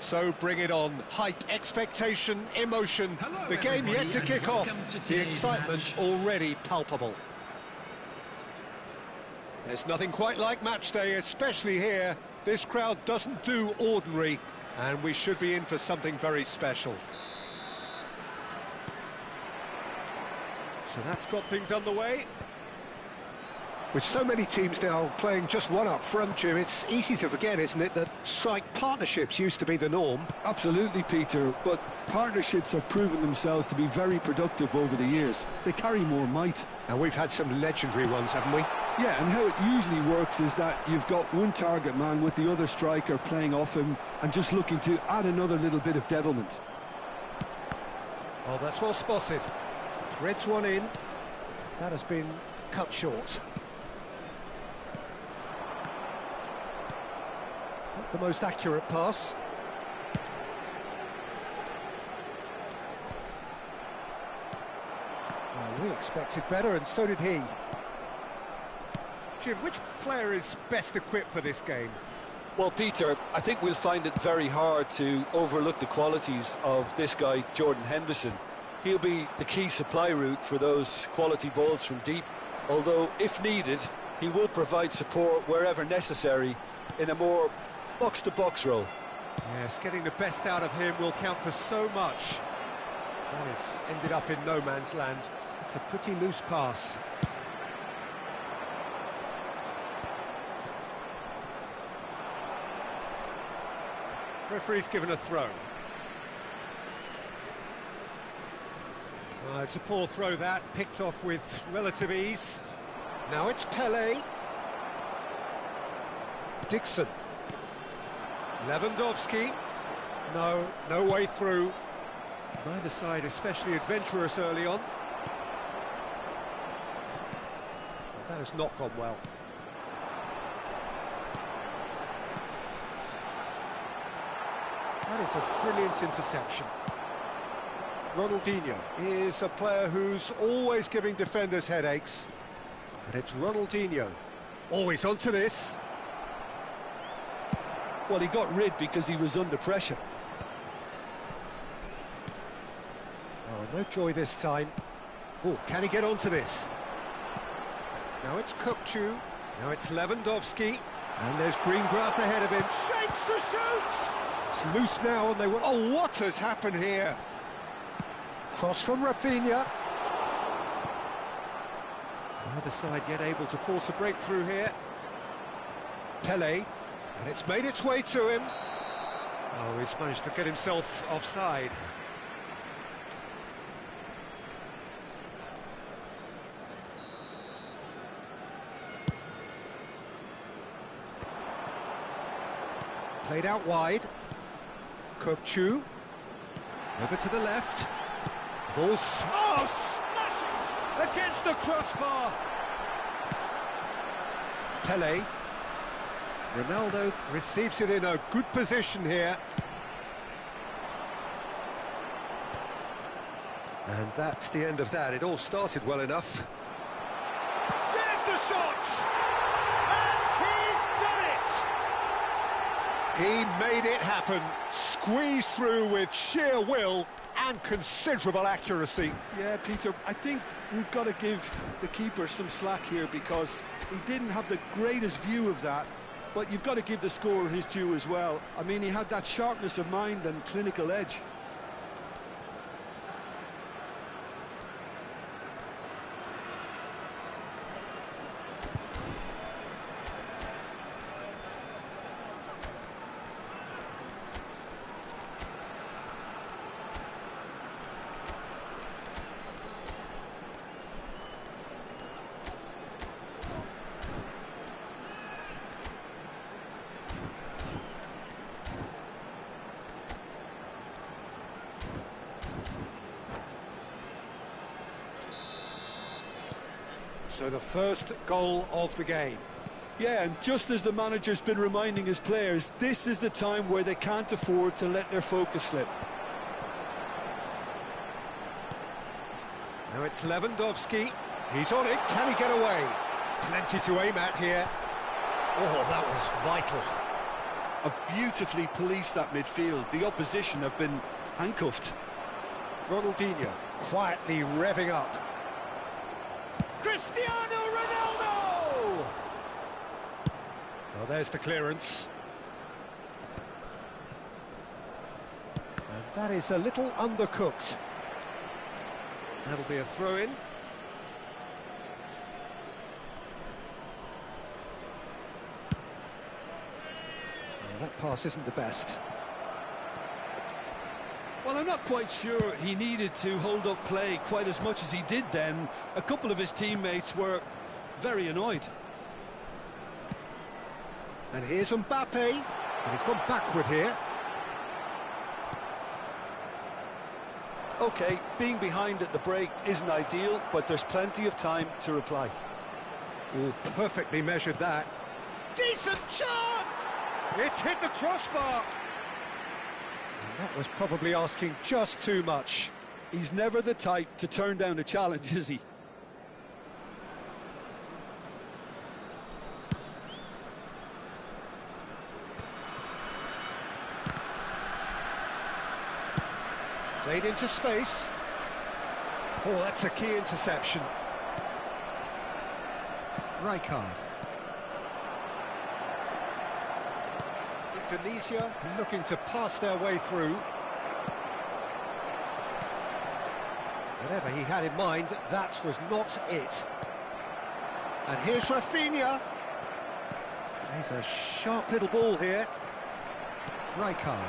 So bring it on. Height, expectation, emotion. Hello, the game yet to kick off. The excitement match. already palpable. There's nothing quite like match day, especially here. This crowd doesn't do ordinary, and we should be in for something very special. So that's got things underway. With so many teams now playing just one up front, Jim, it's easy to forget, isn't it, that strike partnerships used to be the norm? Absolutely, Peter, but partnerships have proven themselves to be very productive over the years. They carry more might. And we've had some legendary ones, haven't we? Yeah, and how it usually works is that you've got one target man with the other striker playing off him and just looking to add another little bit of devilment. Oh, that's well spotted. Threads one in. That has been cut short. Not the most accurate pass. Oh, we expected better, and so did he. Jim, which player is best equipped for this game? Well, Peter, I think we'll find it very hard to overlook the qualities of this guy, Jordan Henderson. He'll be the key supply route for those quality balls from deep, although, if needed, he will provide support wherever necessary in a more box-to-box role. Yes, getting the best out of him will count for so much. That has ended up in no man's land. It's a pretty loose pass. Referee's given a throw. It's a poor throw that, picked off with relative ease. Now it's Pele. Dixon. Lewandowski. No way through. Neither side especially adventurous early on. That has not gone well. That is a brilliant interception. Ronaldinho is a player who's always giving defenders headaches. And it's Ronaldinho. Always onto this. Well, he got rid because he was under pressure. Oh, no joy this time. Oh, can he get onto this? Now it's Kukçu. Now it's Lewandowski. And there's green grass ahead of him. Shapes to shoot! It's loose now, and they want... Oh, what has happened here? Cross from Rafinha. Neither side yet able to force a breakthrough here. Pele. And it's made its way to him. Oh, he's managed to get himself offside. Played out wide. Kukçu. Over to the left. Ball. Oh, smashing! Against the crossbar. Pele. Ronaldo receives it in a good position here. And that's the end of that. It all started well enough. There's the shot! And he's done it! He made it happen. Squeezed through with sheer will and considerable accuracy. Yeah, Peter, I think we've got to give the keeper some slack here because he didn't have the greatest view of that. But you've got to give the scorer his due as well. I mean, he had that sharpness of mind and clinical edge. So the first goal of the game. Yeah, and just as the manager's been reminding his players, this is the time where they can't afford to let their focus slip. Now it's Lewandowski. He's on it. Can he get away? Plenty to aim at here. Oh, that was vital. have beautifully policed that midfield. The opposition have been handcuffed. Ronaldinho quietly revving up. Cristiano Ronaldo! Well, there's the clearance. And that is a little undercooked. That'll be a throw-in. Well, that pass isn't the best. Well, I'm not quite sure he needed to hold up play quite as much as he did then. A couple of his teammates were very annoyed. And here's Mbappe, and he's gone backward here. OK, being behind at the break isn't ideal, but there's plenty of time to reply. Oh, perfectly measured that. Decent chance! It's hit the crossbar. And that was probably asking just too much. He's never the type to turn down a challenge, is he? Played into space. Oh, that's a key interception. Rijkaard. Indonesia looking to pass their way through. Whatever he had in mind, that was not it. And here's Rafinha. There's a sharp little ball here. Rijkaard.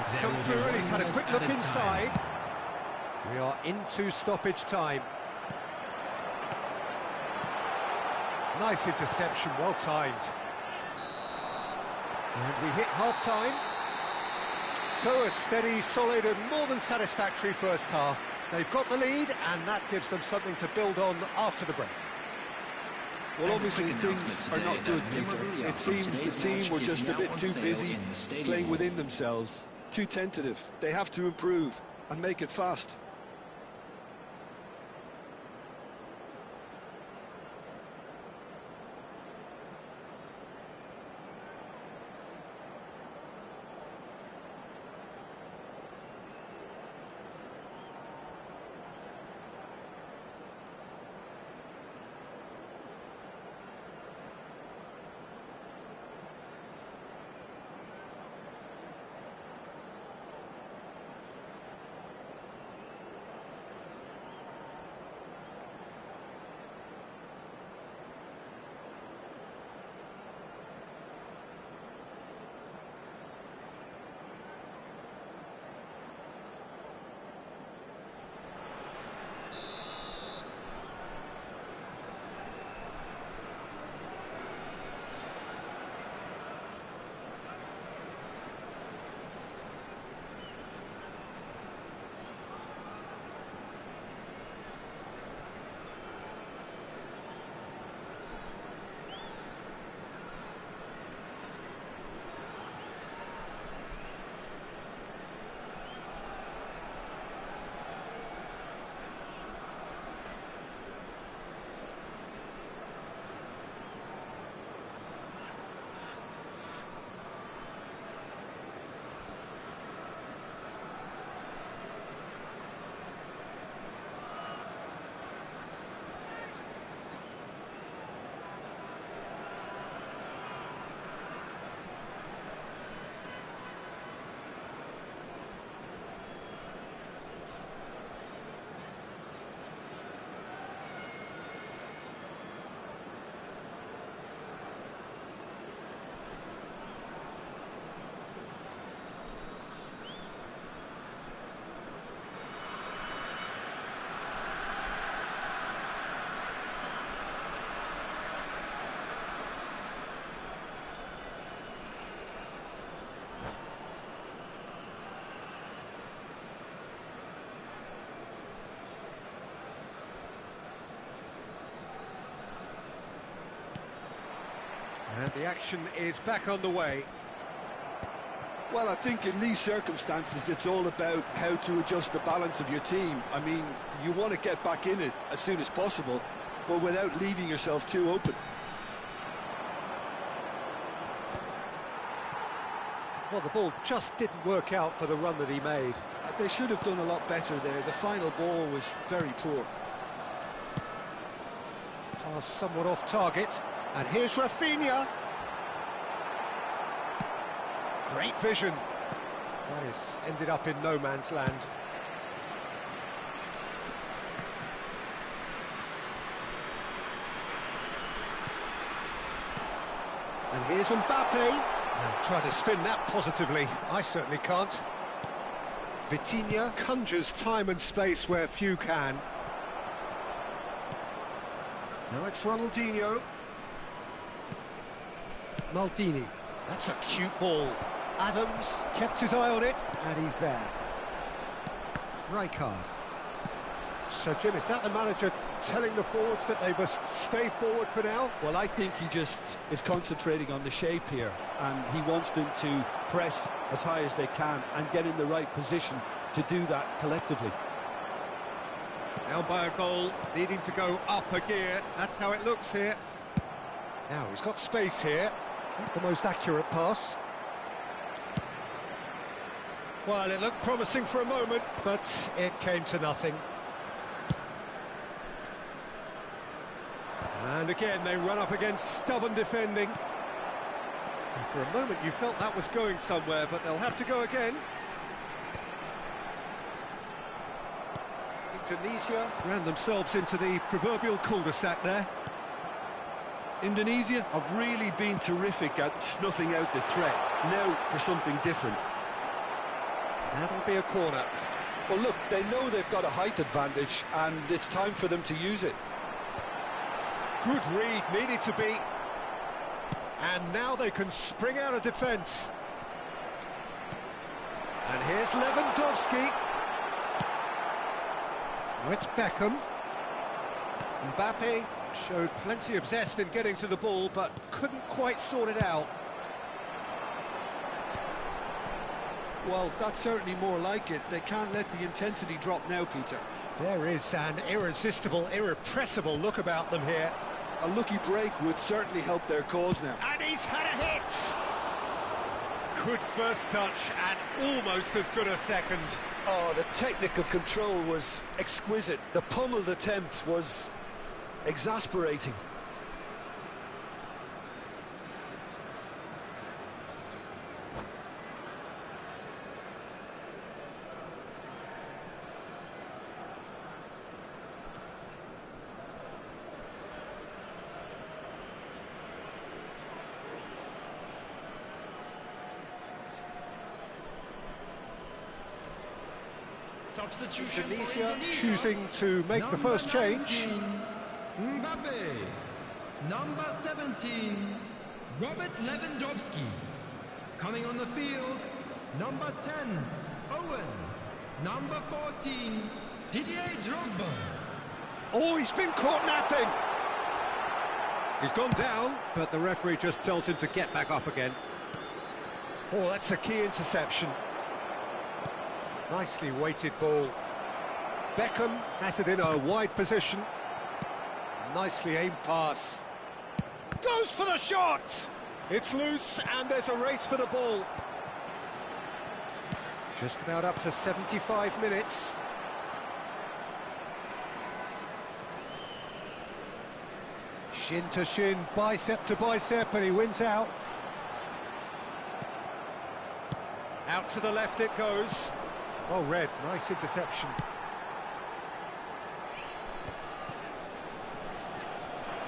It's come through and he's had a quick look inside. We are into stoppage time. Nice interception, well timed. And we hit half-time. So a steady, solid and more than satisfactory first half. They've got the lead and that gives them something to build on after the break. Well, obviously things are not good, Peter. It seems the team were just a bit too busy playing within themselves. Too tentative. They have to improve and make it fast. And the action is back on the way. Well, I think in these circumstances, it's all about how to adjust the balance of your team. I mean, you want to get back in it as soon as possible, but without leaving yourself too open. Well, the ball just didn't work out for the run that he made. They should have done a lot better there. The final ball was very poor. Pass somewhat off target. And here's Rafinha. Great vision. That has ended up in no man's land. And here's Mbappe. Now try to spin that positively. I certainly can't. Vitinha conjures time and space where few can. Now it's Ronaldinho. Maldini. That's a cute ball. Adams kept his eye on it, and he's there. Rijkaard. So, Jim, is that the manager telling the forwards that they must stay forward for now? Well, I think he just is concentrating on the shape here, and he wants them to press as high as they can and get in the right position to do that collectively. Down by a goal, needing to go up a gear. That's how it looks here. Now, he's got space here. Not the most accurate pass. Well, it looked promising for a moment, but it came to nothing. And again, they run up against stubborn defending. And for a moment, you felt that was going somewhere, but they'll have to go again. Indonesia ran themselves into the proverbial cul-de-sac there. Indonesia have really been terrific at snuffing out the threat. Now for something different. That'll be a corner. Well, look, they know they've got a height advantage, and it's time for them to use it. Good read, needed to be. And now they can spring out of defence. And here's Lewandowski. Now it's Beckham. Mbappe showed plenty of zest in getting to the ball, but couldn't quite sort it out. Well, that's certainly more like it. They can't let the intensity drop now, Peter. There is an irresistible, irrepressible look about them here. A lucky break would certainly help their cause now. And he's had a hit! Good first touch and almost as good a second. Oh, the technical control was exquisite. The pummeled attempt was exasperating. Indonesia choosing to make the first change. Mbappe, number 17, Robert Lewandowski. Coming on the field, number 10, Owen. Number 14, Didier Drogba. Oh, he's been caught napping. He's gone down, but the referee just tells him to get back up again. Oh, that's a key interception. Nicely weighted ball. Beckham has it in a wide position. Nicely aimed pass. Goes for the shot! It's loose and there's a race for the ball. Just about up to 75 minutes. Shin to shin, bicep to bicep, and he wins out. Out to the left it goes. Well read, nice interception.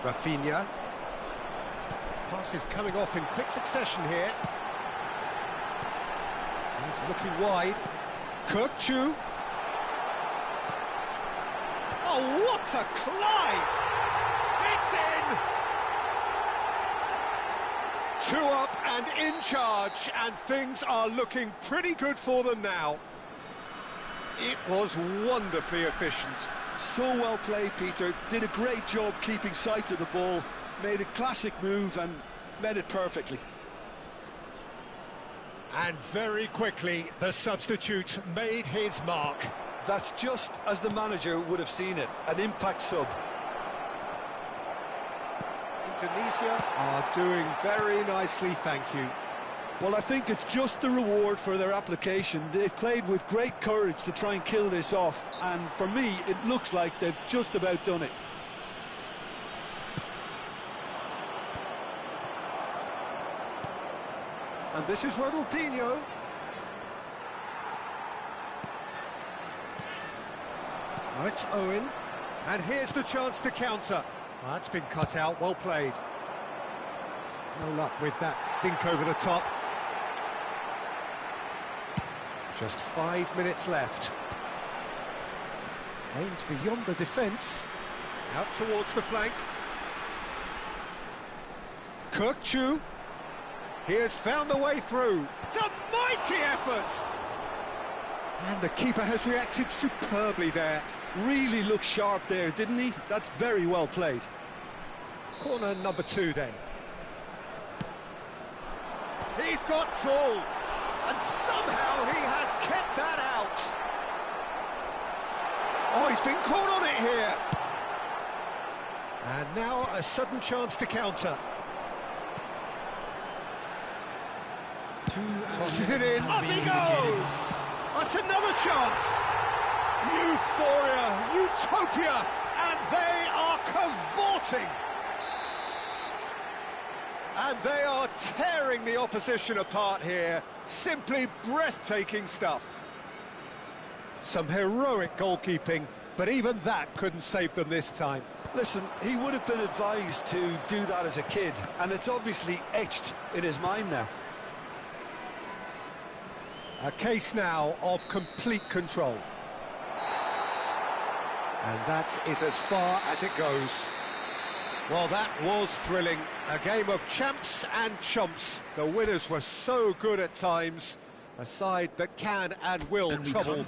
Rafinha. Passes coming off in quick succession here. He's looking wide. Kirkchu. Oh, what a climb! It's in! 2 up and in charge, and things are looking pretty good for them now. It was wonderfully efficient. So well played, Peter. Did a great job keeping sight of the ball. Made a classic move and met it perfectly. And very quickly, the substitute made his mark. That's just as the manager would have seen it, an impact sub. Indonesia are doing very nicely, thank you. Well, I think it's just the reward for their application. They've played with great courage to try and kill this off, and for me, it looks like they've just about done it. And this is Ronaldinho. Now it's Owen. And here's the chance to counter. Well, that's been cut out, well played. No luck with that dink over the top. Just 5 minutes left. Aimed beyond the defence. Out towards the flank. Kirkchu. He has found the way through. It's a mighty effort! And the keeper has reacted superbly there. Really looked sharp there, didn't he? That's very well played. Corner number 2 then. He's got tall, and somehow he has kept that out. Oh, he's been caught on it here. And now a sudden chance to counter. Crosses it in, up he goes! That's another chance! Euphoria, utopia, and they are cavorting! And they are tearing the opposition apart here. Simply breathtaking stuff. Some heroic goalkeeping, but even that couldn't save them this time. Listen, he would have been advised to do that as a kid, and it's obviously etched in his mind now. A case now of complete control. And that is as far as it goes. Well, that was thrilling. A game of champs and chumps. The winners were so good at times. A side that can and will trouble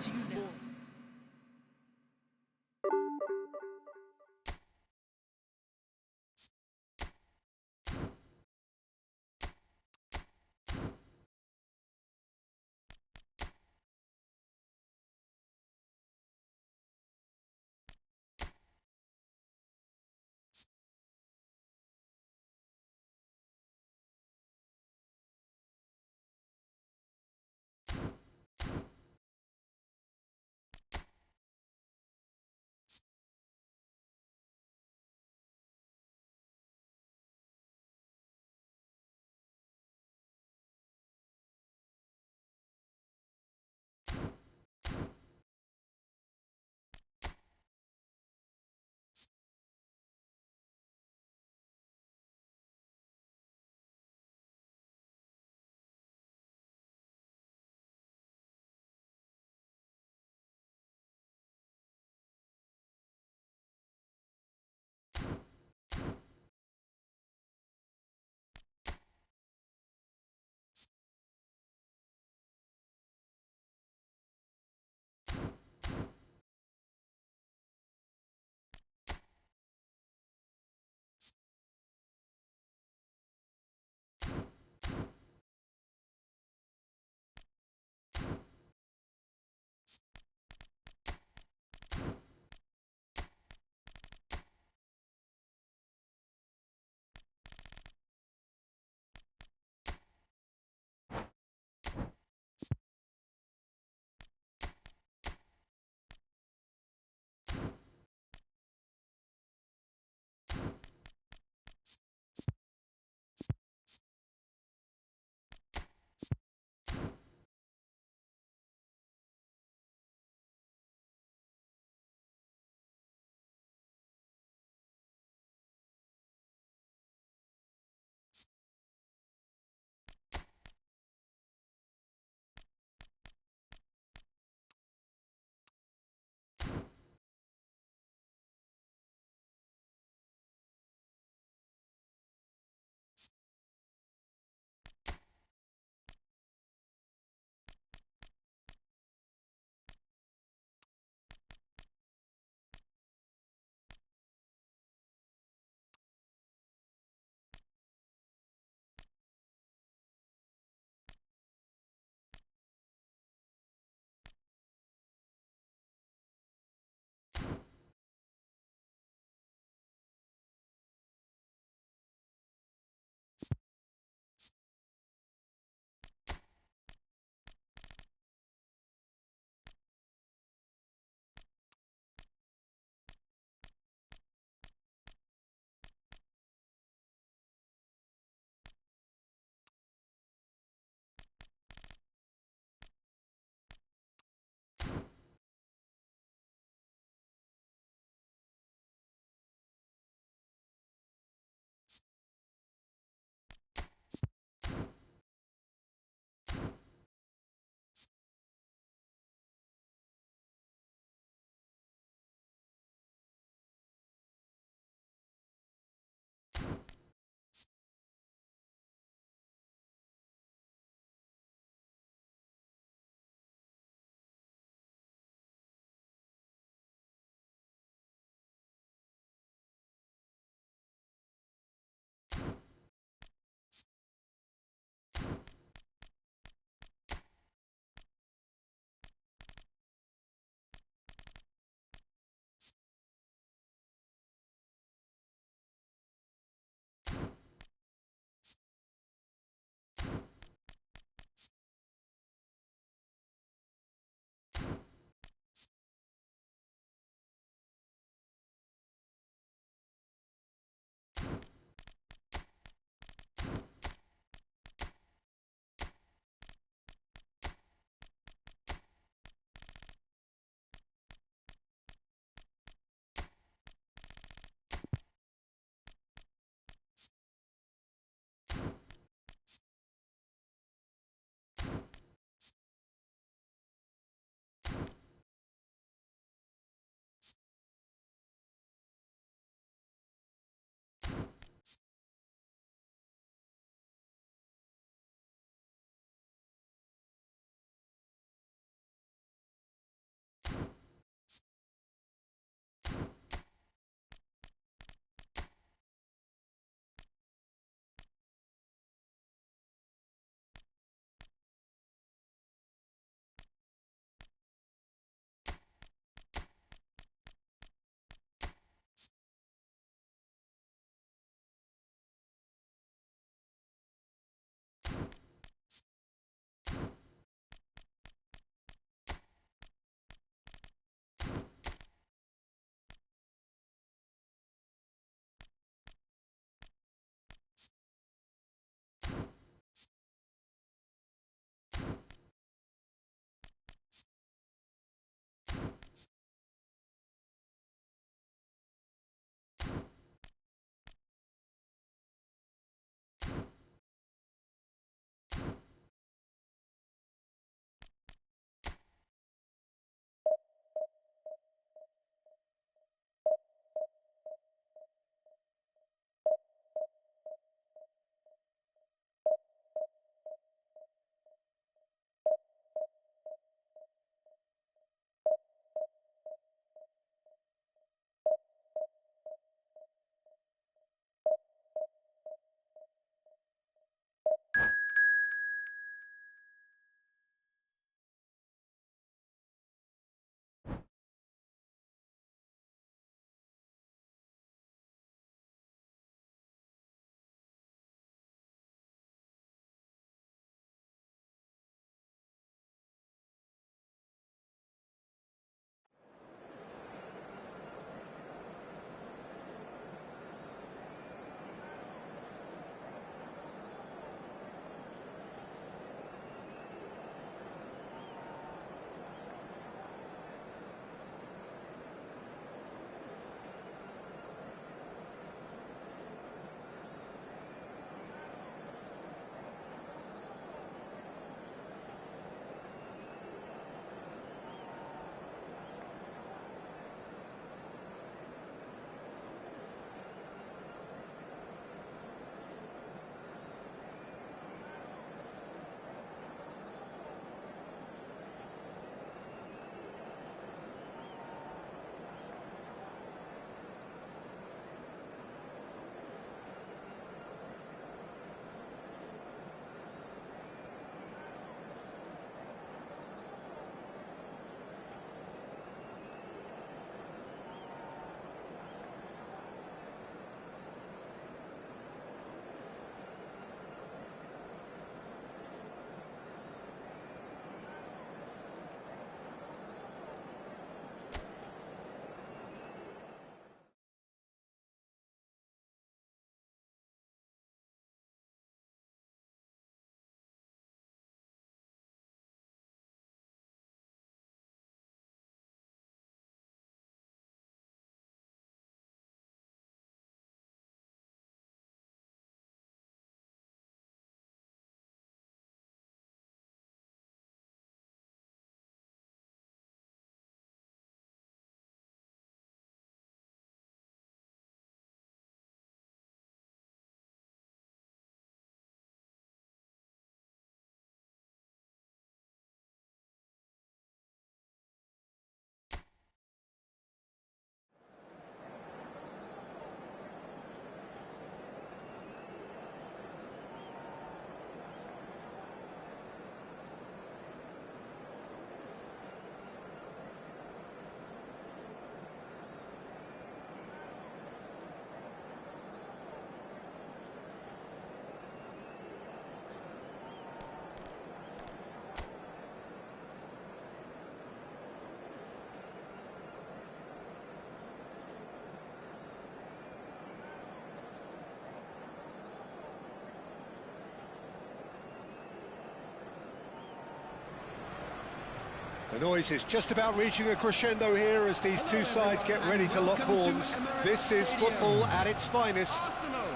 The noise is just about reaching a crescendo here as these two sides get ready to lock horns. This is football at its finest. Arsenal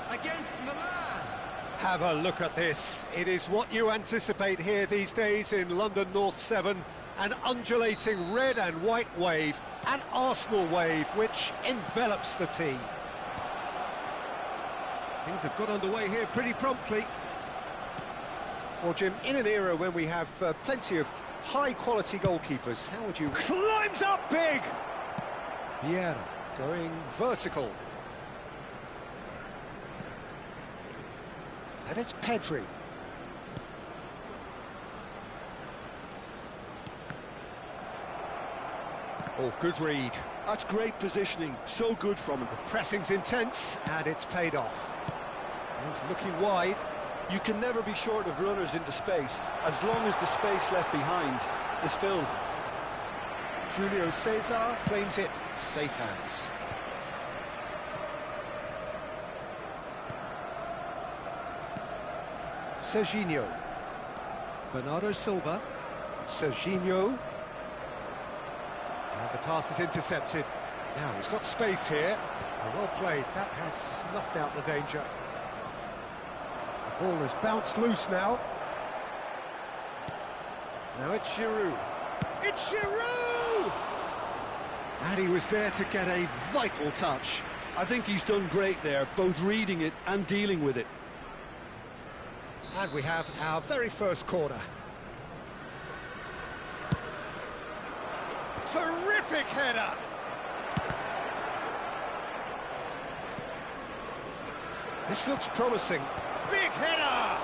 against Milan. Have a look at this. It is what you anticipate here these days in London North 7. An undulating red and white wave, an Arsenal wave which envelops the team. Things have got underway here pretty promptly. Well, Jim, in an era when we have plenty of high-quality goalkeepers, how would you... Climbs up big! Vieira going vertical. And it's Pedri. Oh, good read. That's great positioning, so good from him. The pressing's intense, and it's paid off. He's looking wide. You can never be short of runners into space, as long as the space left behind is filled. Julio Cesar claims it. Safe hands. Serginho. Bernardo Silva. Serginho. And the pass is intercepted. Now he's got space here. Well played. That has snuffed out the danger. The ball has bounced loose now. Now it's Giroud. It's Giroud! And he was there to get a vital touch. I think he's done great there, both reading it and dealing with it. And we have our very first corner. Terrific header! This looks promising. Big header!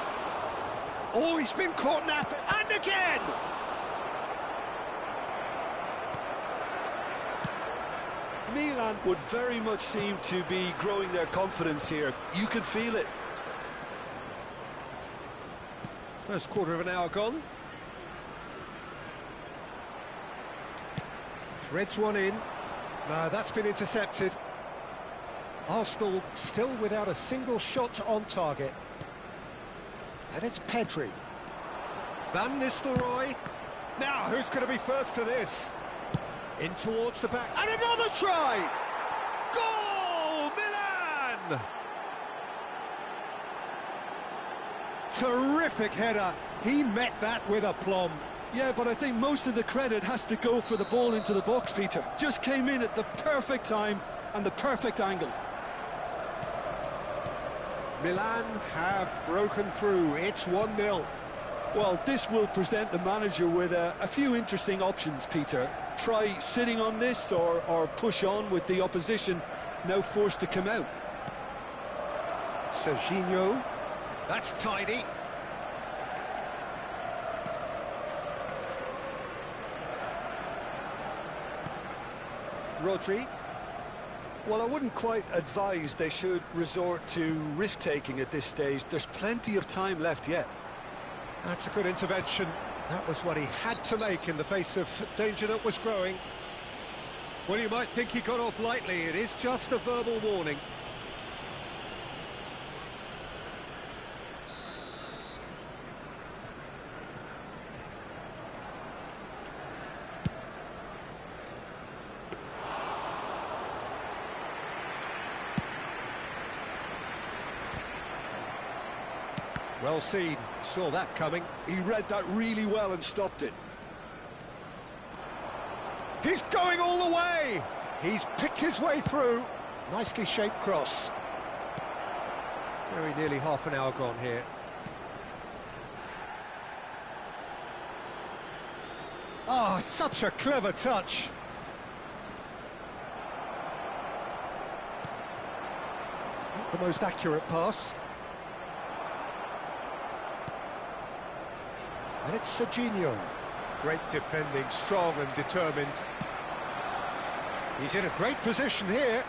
Oh, he's been caught napping, and again! Milan would very much seem to be growing their confidence here. You can feel it. First quarter of an hour gone. Threads one in. No, that's been intercepted. Arsenal still without a single shot on target. And it's Pedri. Van Nistelrooy. Now, who's going to be first to this? In towards the back. And another try! Goal! Milan! Terrific header. He met that with aplomb. Yeah, but I think most of the credit has to go for the ball into the box, Peter. Just came in at the perfect time and the perfect angle. Milan have broken through. It's 1-0. Well, this will present the manager with a few interesting options, Peter. Try sitting on this or push on with the opposition now forced to come out. Serginho. That's tidy. Rodri. Well, I wouldn't quite advise they should resort to risk-taking at this stage. There's plenty of time left yet. That's a good intervention. That was what he had to make in the face of danger that was growing. Well, you might think he got off lightly. It is just a verbal warning. Well seen, saw that coming. He read that really well and stopped it. He's going all the way! He's picked his way through. Nicely shaped cross. Very nearly half an hour gone here. Ah, such a clever touch. Not the most accurate pass. And it's Serginho. Great defending, strong and determined. He's in a great position here.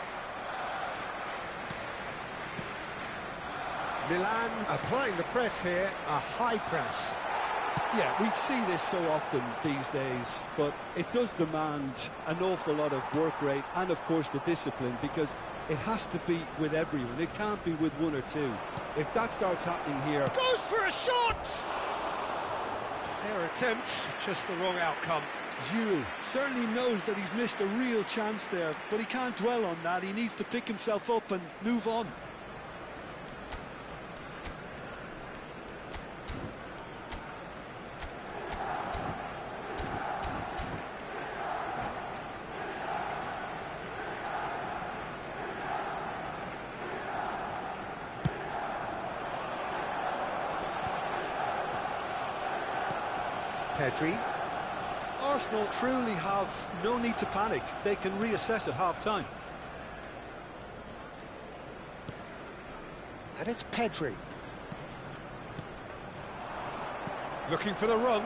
Milan applying the press here, a high press. Yeah, we see this so often these days, but it does demand an awful lot of work rate and, of course, the discipline, because it has to be with everyone. It can't be with one or two. If that starts happening here... Goes for a shot! Fair attempt, just the wrong outcome. Giroud certainly knows that he's missed a real chance there, but he can't dwell on that. He needs to pick himself up and move on. Pedri. Arsenal truly have no need to panic. They can reassess at half-time. And it's Pedri. Looking for the run.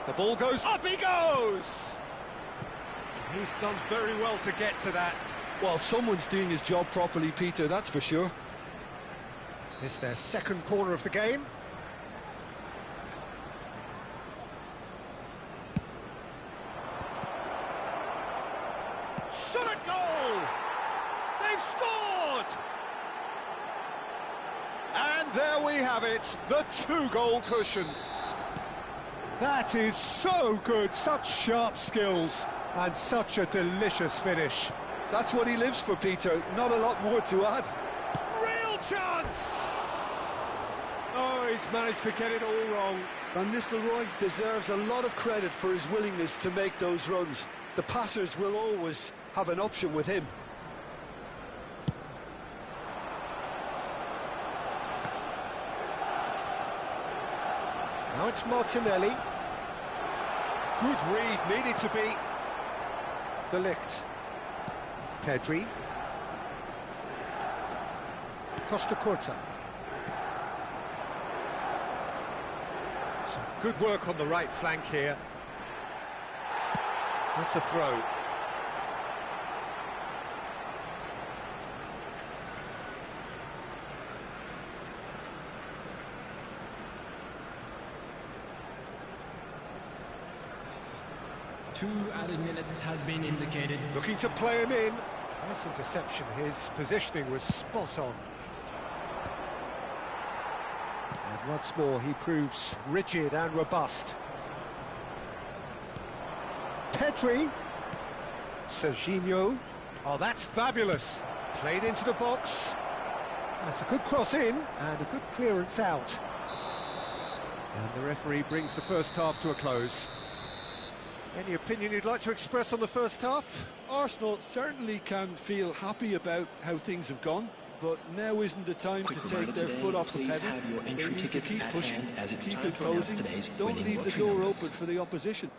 The ball goes, up he goes! He's done very well to get to that. Well, someone's doing his job properly, Peter, that's for sure. It's their second corner of the game. Shot a goal! They've scored! And there we have it, the two-goal cushion. That is so good, such sharp skills, and such a delicious finish. That's what he lives for, Peter, not a lot more to add. Real chance! Oh, he's managed to get it all wrong. Van Nistelrooy deserves a lot of credit for his willingness to make those runs. The passers will always have an option with him. Now it's Martinelli. Good read, needed to be. De Ligt. Pedri. Costa Curta. Some good work on the right flank here. That's a throw. Two added minutes has been indicated. Looking to play him in. Nice interception. His positioning was spot on. And once more he proves rigid and robust. Pedri. Serginho. Oh, that's fabulous. Played into the box. That's a good cross in and a good clearance out. And the referee brings the first half to a close. Any opinion you'd like to express on the first half? Arsenal certainly can feel happy about how things have gone, but now isn't the time to take their foot off the pedal. They need to keep pushing, keep imposing, don't leave the door open for the opposition.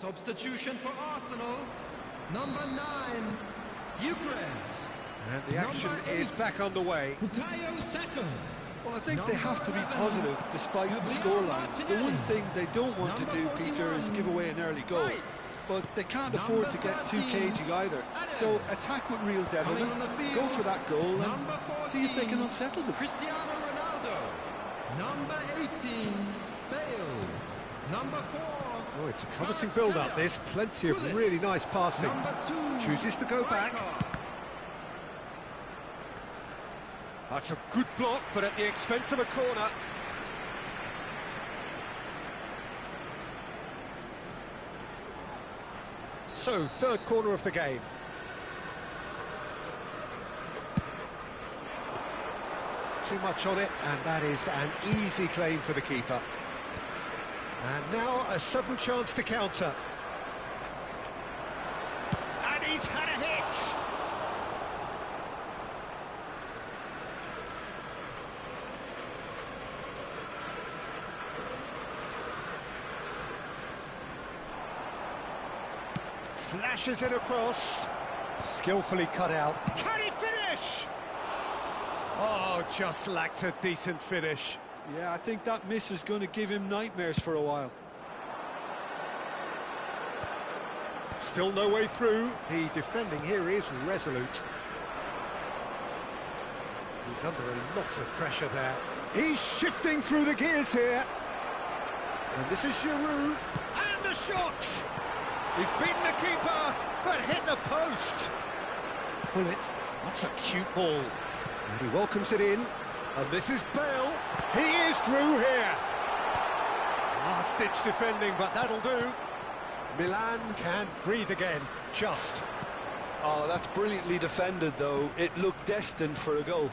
Substitution for Arsenal, number 9, Eucharist. And the action is back underway. Well, I think they have to be positive despite the scoreline. The one thing they don't want to do, Peter, is give away an early goal. But they can't afford to get too cagey either. So attack with real devilment, go for that goal and see if they can unsettle them. Cristiano Ronaldo, number 18, Bale, number 4. Oh, it's a promising build-up, this. Plenty of really nice passing. Chooses to go back. That's a good block, but at the expense of a corner. So, third corner of the game. Too much on it, and that is an easy claim for the keeper. And now a sudden chance to counter. And he's had a hit! Flashes it across. Skillfully cut out. Can he finish? Oh, just lacked a decent finish. Yeah, I think that miss is going to give him nightmares for a while. Still no way through. The defending here is resolute. He's under a lot of pressure there. He's shifting through the gears here. And this is Giroud. And the shot! He's beaten the keeper, but hit the post. Pull it. That's a cute ball. And he welcomes it in. And this is Bale. He is through here. Last-ditch defending, but that'll do. Milan can breathe again, just. Oh, that's brilliantly defended, though. It looked destined for a goal.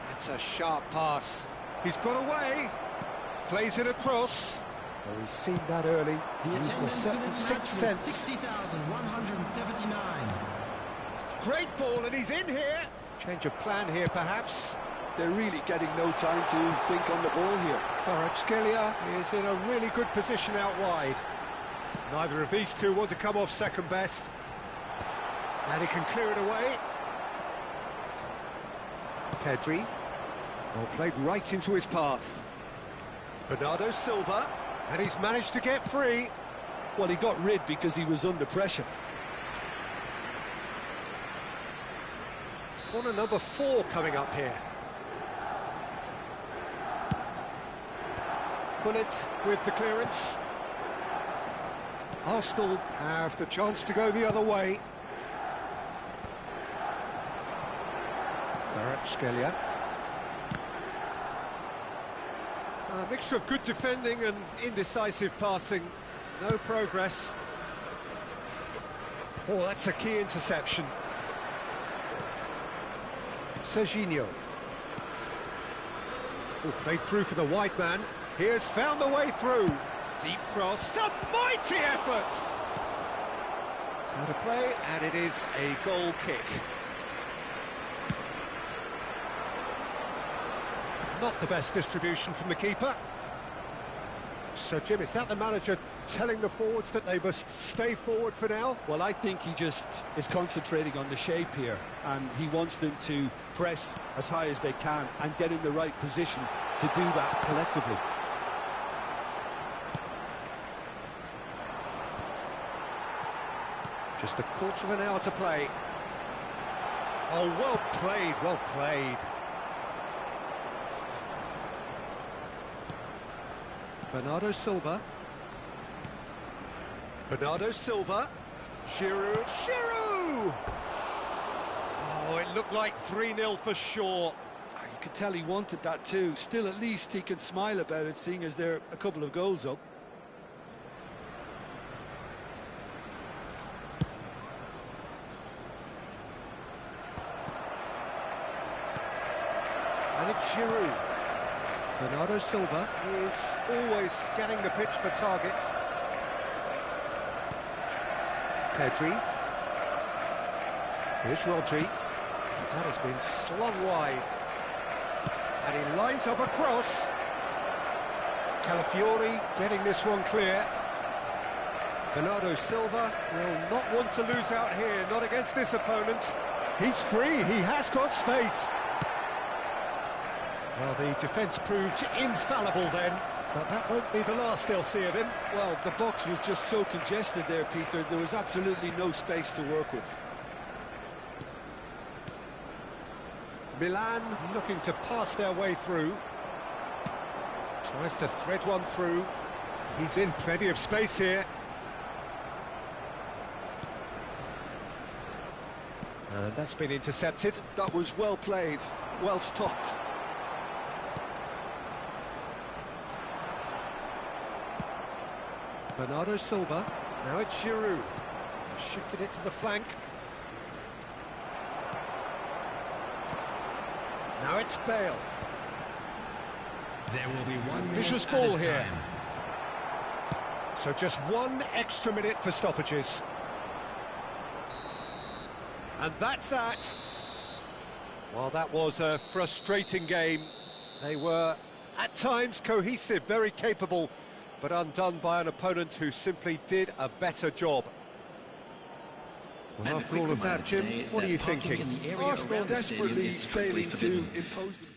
That's a sharp pass. He's got away. Plays it across. Oh, he's seen that early. He's a certain sixth sense. 60,179. Great ball, and he's in here. Change of plan here, perhaps. They're really getting no time to think on the ball here. Kvaratskhelia is in a really good position out wide. Neither of these two want to come off second best. And he can clear it away. Pedri. Well, played right into his path. Bernardo Silva. And he's managed to get free. Well, he got rid because he was under pressure. Corner number 4 coming up here. Gullit with the clearance. Arsenal have the chance to go the other way. Kvaratskhelia. A mixture of good defending and indecisive passing. No progress. Oh, that's a key interception. Serginho. Oh, played through for the wide man. He has found the way through. Deep cross. A mighty effort! It's out of play, and it is a goal kick. Not the best distribution from the keeper. So, Jim, is that the manager telling the forwards that they must stay forward for now? Well, I think he just is concentrating on the shape here, and he wants them to press as high as they can and get in the right position to do that collectively. Just a quarter of an hour to play. Oh, well played, well played. Bernardo Silva. Bernardo Silva. Giroud. Giroud! Oh, it looked like 3-0 for sure. You could tell he wanted that too. Still, at least he can smile about it, seeing as they're a couple of goals up. And it's Giroud. Bernardo Silva is always scanning the pitch for targets. Pedri. Here's Rodri. That has been slung wide. And he lines up a cross. Calafiori getting this one clear. Bernardo Silva will not want to lose out here, not against this opponent. He's free, he has got space. Well, the defence proved infallible then, but that won't be the last they'll see of him. Well, the box was just so congested there, Peter. There was absolutely no space to work with. Milan looking to pass their way through. Tries to thread one through. He's in plenty of space here. And that's been intercepted. That was well played, well stopped. Bernardo Silva. Now it's Giroud. Shifted it to the flank. Now it's Bale. There will be 1 minute Vicious added ball here. time. So just 1 extra minute for stoppages. And that's that. Well, that was a frustrating game. They were, at times, cohesive, very capable but undone by an opponent who simply did a better job. Well, And a after quick all of that, reminder Jim, today what are that you parking thinking? in the area Arsenal around the stadium desperately is strictly failing to forbidden. impose them.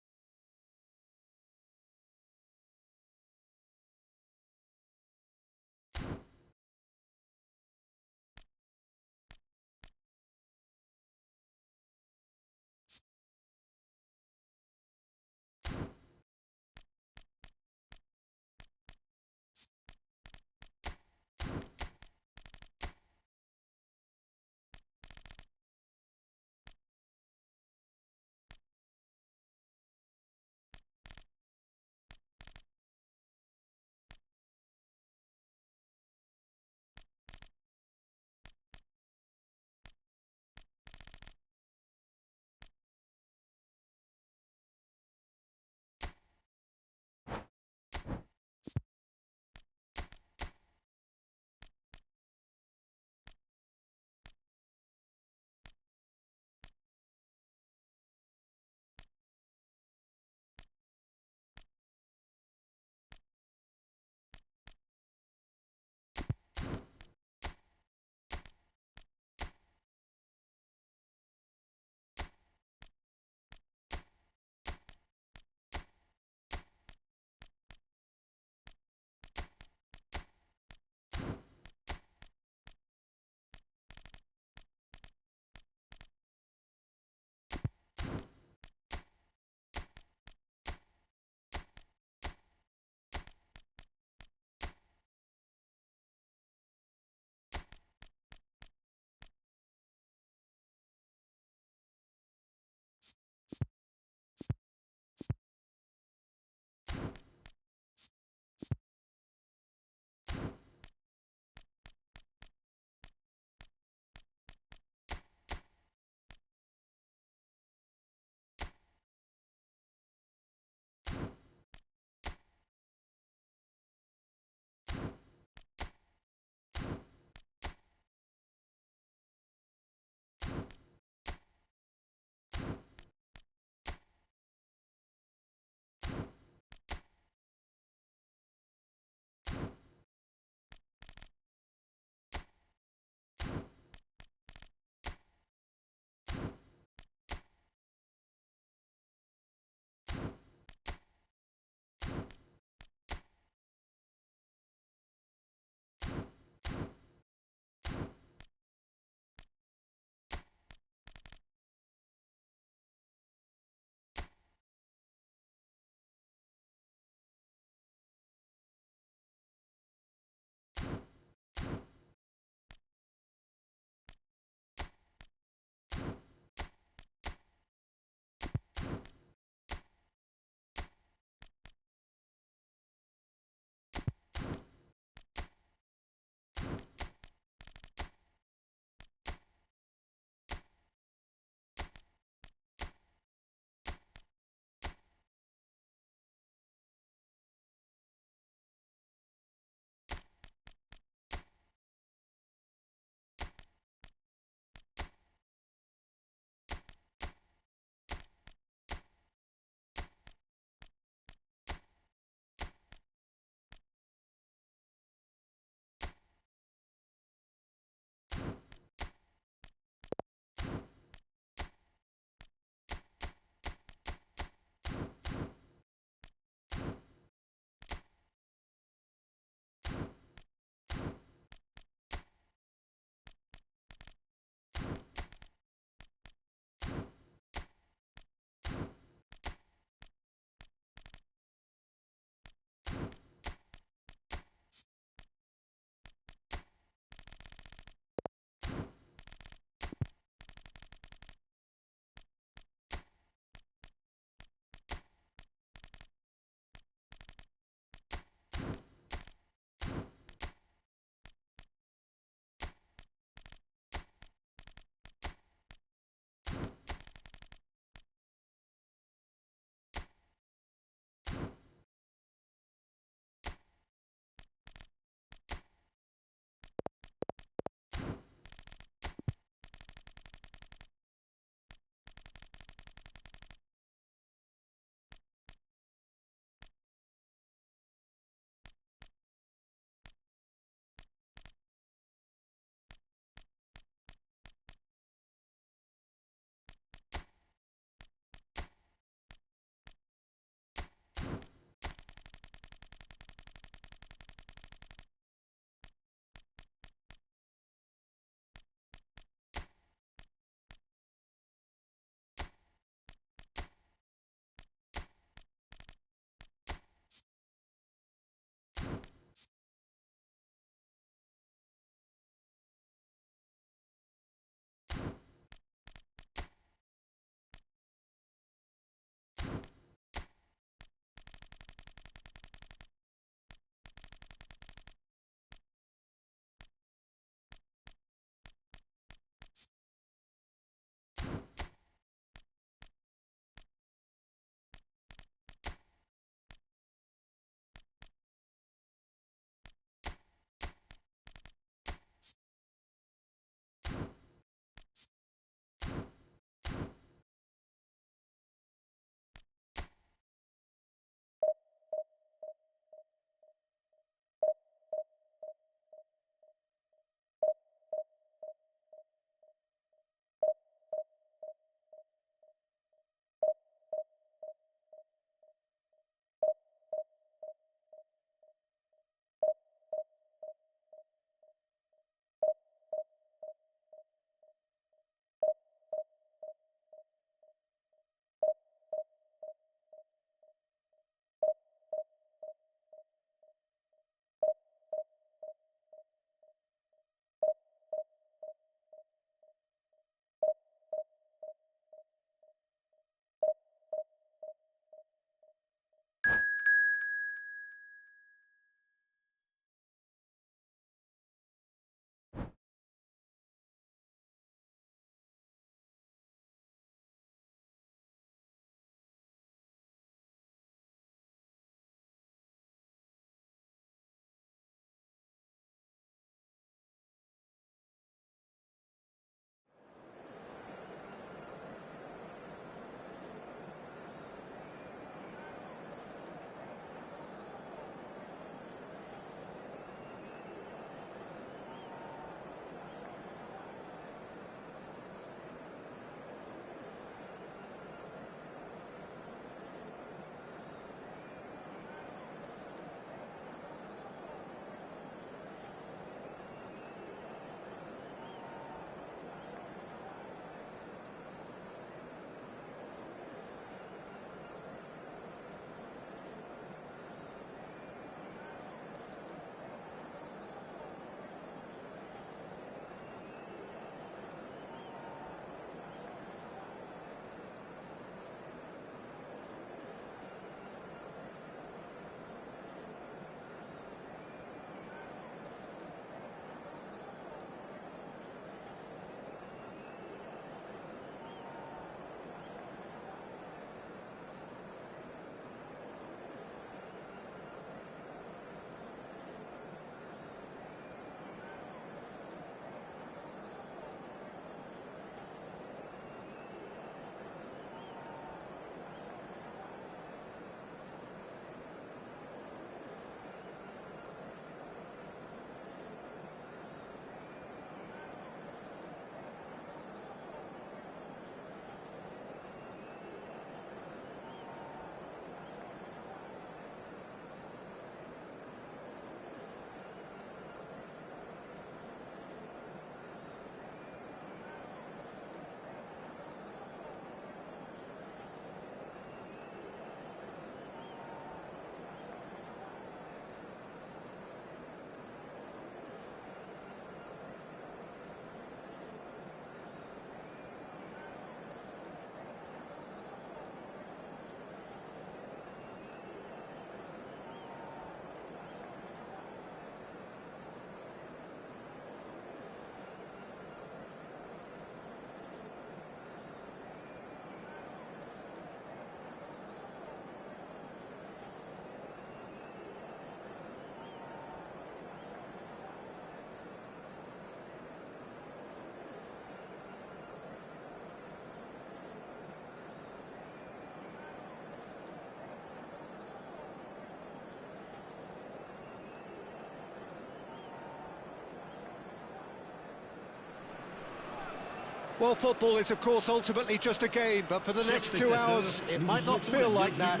Well, football is, of course, ultimately just a game, but for the next 2 hours, it might not feel like that.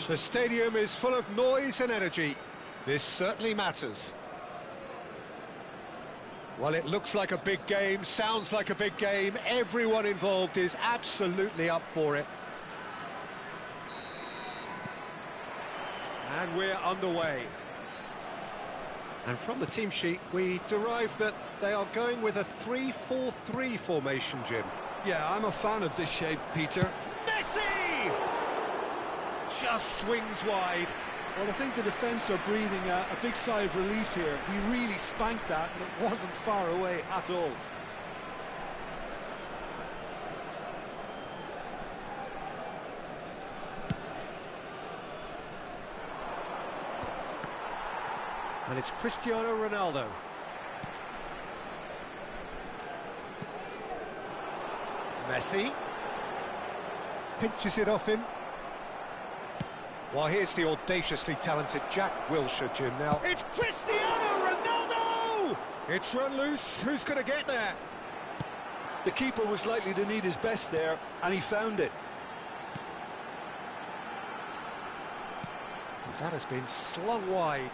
The stadium is full of noise and energy. This certainly matters. Well, it looks like a big game, sounds like a big game. Everyone involved is absolutely up for it. And we're underway. And from the team sheet, we derive that they are going with a 3-4-3 formation, Jim. Yeah, I'm a fan of this shape, Peter. Messi! Just swings wide. Well, I think the defence are breathing a big sigh of relief here. He really spanked that, and it wasn't far away at all. And it's Cristiano Ronaldo. Messi. Pinches it off him. Well, here's the audaciously talented Jack Wilshere, Jim, now. It's Cristiano Ronaldo! It's run loose. Who's going to get there? The keeper was likely to need his best there, and he found it. That has been slung wide.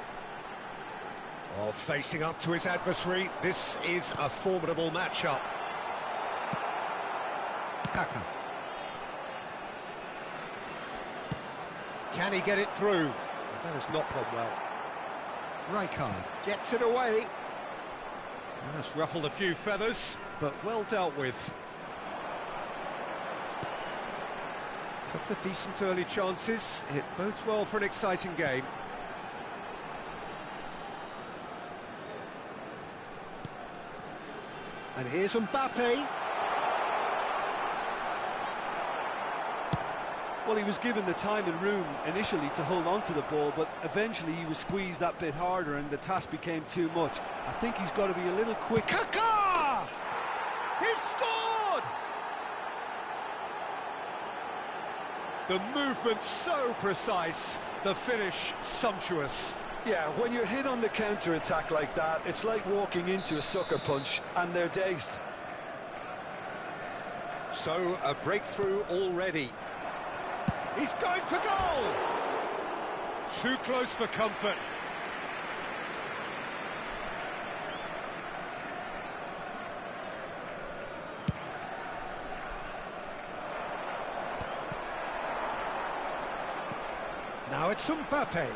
Oh, facing up to his adversary. This is a formidable matchup. Kaka. Can he get it through? That has not gone well. Rijkaard gets it away. That's ruffled a few feathers, but well dealt with. Couple of decent early chances. It bodes well for an exciting game. And here's Mbappe. Well, he was given the time and room initially to hold on to the ball, but eventually he was squeezed that bit harder and the task became too much. I think he's got to be a little quick. Kaka! He's scored! The movement so precise, the finish sumptuous. Yeah, when you're hit on the counter-attack like that, it's like walking into a sucker punch, and they're dazed. So, a breakthrough already. He's going for goal! Too close for comfort. Now it's Mbappe.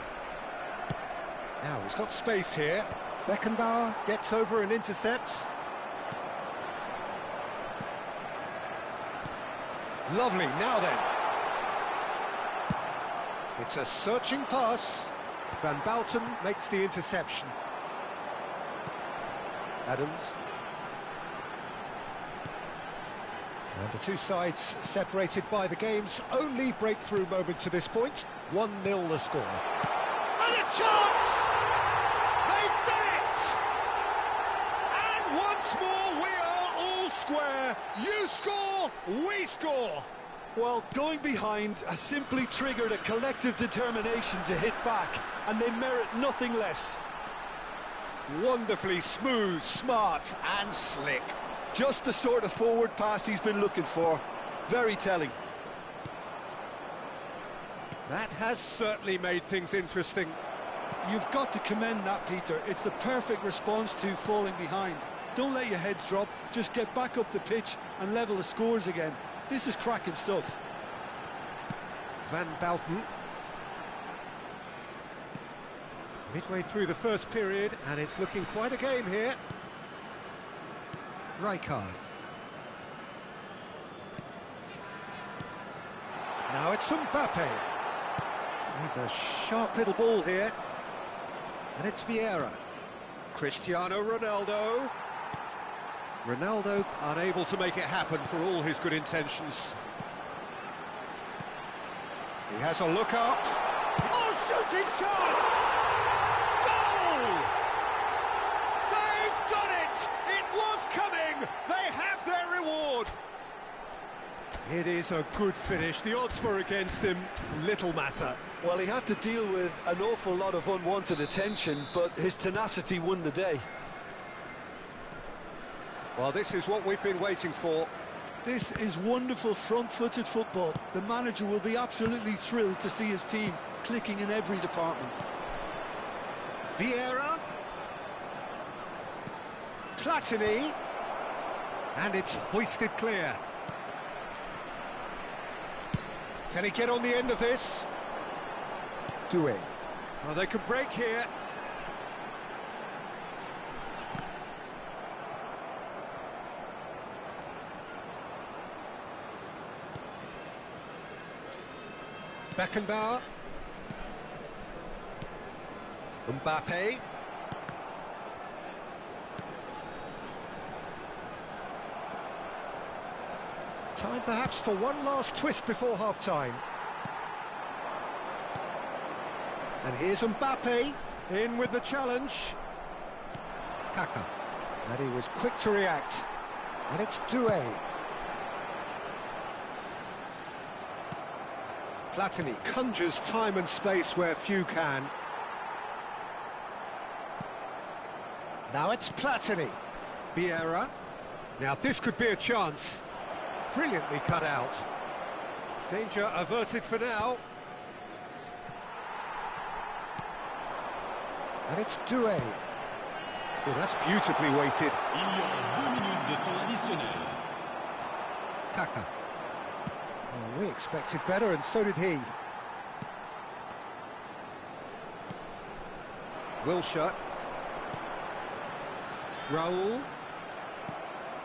Now he's got space here. Beckenbauer gets over and intercepts. Lovely, now then. It's a searching pass. Van Bouten makes the interception. Adams. And the two sides separated by the game's only breakthrough moment to this point. 1-0 the score. And a chance! They've done it! And once more we are all square. You score, we score. Well, going behind has simply triggered a collective determination to hit back, and they merit nothing less. Wonderfully smooth, smart and slick. Just the sort of forward pass he's been looking for. Very telling. That has certainly made things interesting. You've got to commend that, Peter. It's the perfect response to falling behind. Don't let your heads drop, just get back up the pitch and level the scores again. This is cracking stuff. Van Bouten. Midway through the first period, and it's looking quite a game here. Rijkaard. Now it's Mbappe. He's a sharp little ball here. And it's Vieira. Cristiano Ronaldo. Ronaldo unable to make it happen for all his good intentions. He has a look up. Oh, shooting chance! Goal! They've done it! It was coming! They have their reward! It is a good finish. The odds were against him. Little matter. Well, he had to deal with an awful lot of unwanted attention, but his tenacity won the day. Well, this is what we've been waiting for. This is wonderful front-footed football. The manager will be absolutely thrilled to see his team clicking in every department. Vieira. Platini. And it's hoisted clear. Can he get on the end of this? Doué. Oh, they could break here. Beckenbauer. Mbappe. Time perhaps for one last twist before half-time. And here's Mbappe, in with the challenge. Kaka. And he was quick to react. And it's Doué. Platini conjures time and space where few can. Now it's Platini. Vieira. Now this could be a chance. Brilliantly cut out. Danger averted for now. And it's Doué. Oh, that's beautifully weighted. Il y aura 2 minutes de temps additionnel. Kaka. Oh, we expected better, and so did he. Wilshere. Raul.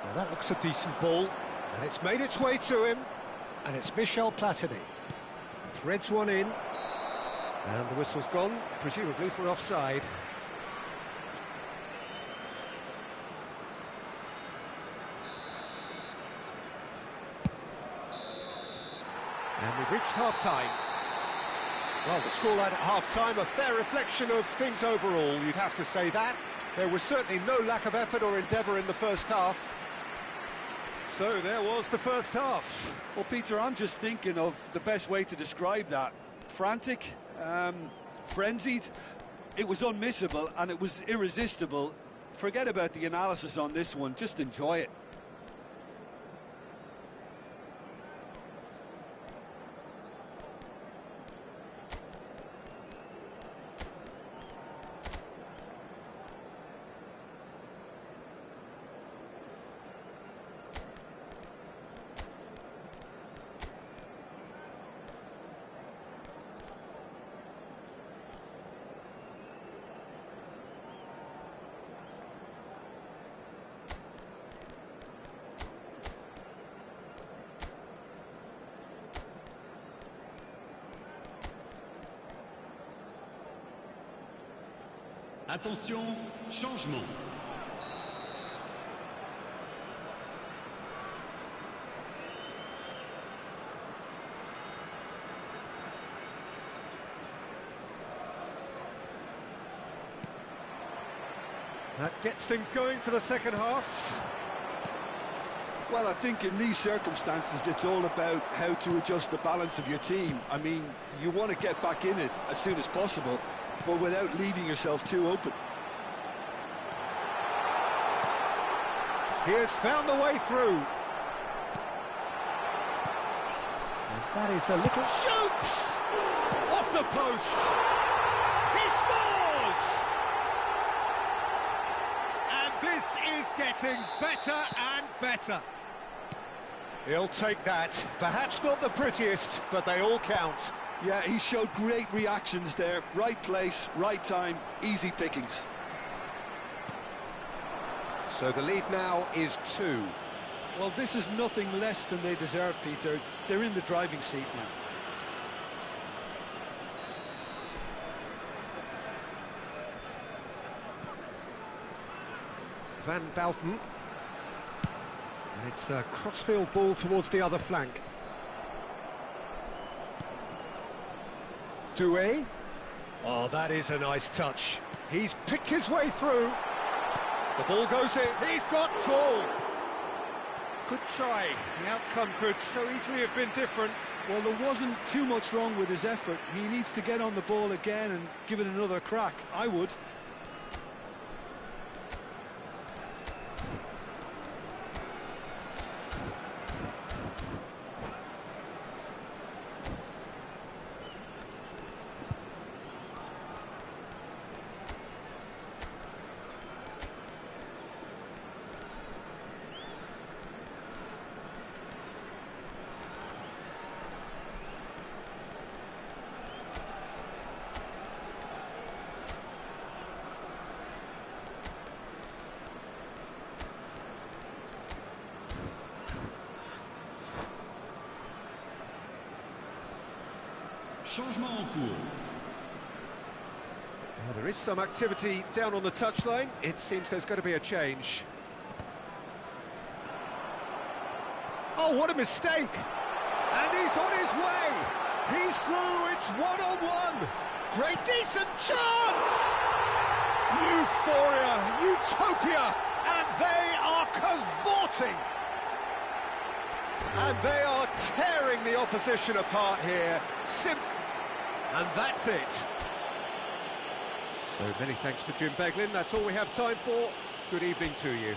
Now that looks a decent ball. And it's made its way to him. And it's Michel Platini. Threads one in. And the whistle's gone, presumably for offside. And we've reached half-time. Well, the scoreline at half-time, a fair reflection of things overall, you'd have to say that. There was certainly no lack of effort or endeavour in the first half. So there was the first half. Well, Peter, I'm just thinking of the best way to describe that. Frantic, frenzied. It was unmissable and it was irresistible. Forget about the analysis on this one, just enjoy it. Attention, changement. That gets things going for the second half. Well, I think in these circumstances, it's all about how to adjust the balance of your team. I mean, you want to get back in it as soon as possible, but without leaving yourself too open. He has found the way through. And that is a little shoot! Off the post! He scores! And this is getting better and better. He'll take that. Perhaps not the prettiest, but they all count. Yeah, he showed great reactions there. Right place, right time, easy pickings. So the lead now is 2. Well, this is nothing less than they deserve, Peter. They're in the driving seat now. Van Bouten. And it's a crossfield ball towards the other flank. Doué. Oh, that is a nice touch. He's picked his way through. The ball goes in. He's got full. Good try. The outcome could so easily have been different. Well, there wasn't too much wrong with his effort. He needs to get on the ball again and give it another crack. I would. Changement en cours. Well, there is some activity down on the touchline. It seems there's going to be a change. Oh, what a mistake! And he's on his way! He's through, it's one-on-one! Great, decent chance! Euphoria, utopia, and they are cavorting! And they are tearing the opposition apart here. And that's it. So many thanks to Jim Beglin. That's all we have time for. Good evening to you.